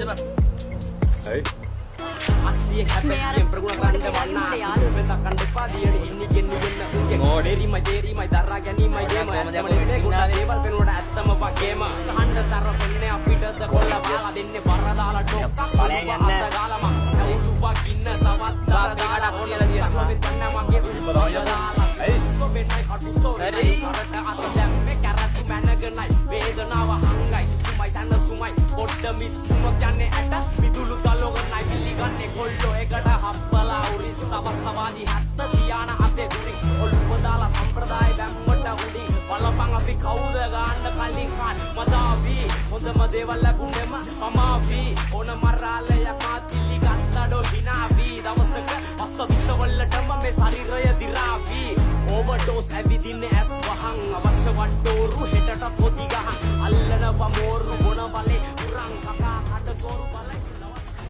බං. ඇයි? අස්සිය කැපසියෙන් ප්‍රගුණ කරන්න වන්නා වෙත කණ්ඩ පාදියට ඉන්නේ ගෙන්නේ වෙන්න ඕඩේරිමයි දේරිමයි දරා ගැනීමයි ගේම ඇත්තමනේ ගොඩ දේවල් වෙනුවට ඇත්තම වගේම කහන්න සරසන්නේ අපිටද කොල්ල බාලා දෙන්නේ බර දාලා ඩොක්කක් අත ගාලම අවුලුවා කින්න තවත් දර දාලා හොල්ලලා තන්න මගේ උඹලා දාලා ඇයි වෙන්නයි කටුසෝ කරට අත දැම්මේ කරතු මැනගනයි වේදනාව හංගයි සුසුමයි සනසුමයි පොඩ්ඩ මිස්සුම කියන්නේ ඇට මිදුළු ගලෝගනයි පිළිගන්නේ කොල්ලෝ එකට හප්පලා උරිස් අවස්ථාවාදී හැත්ත තියාන අතේ දුරින් ඔළුව දාලා සම්ප්‍රදාය බැම්මට උඩින් බලපං අපි කවුද ගන්න කලින් කාන් මදාවි හොඳම දේවල් ලැබුණෙම අමාවි ඕන මරාලයක් මාතිලි ගත්තඩෝ හිනාවි දවසක පස්ස විසවලටම මේ ශරීරය දිරාවි ඕවර්ඩෝස් ඇවිදින්නේ ඇස් වහන් අවශ්‍ය වට්ටෝරු හෙටට පොදි ගහන් අල්ලනවා මෝරු බොන බලේ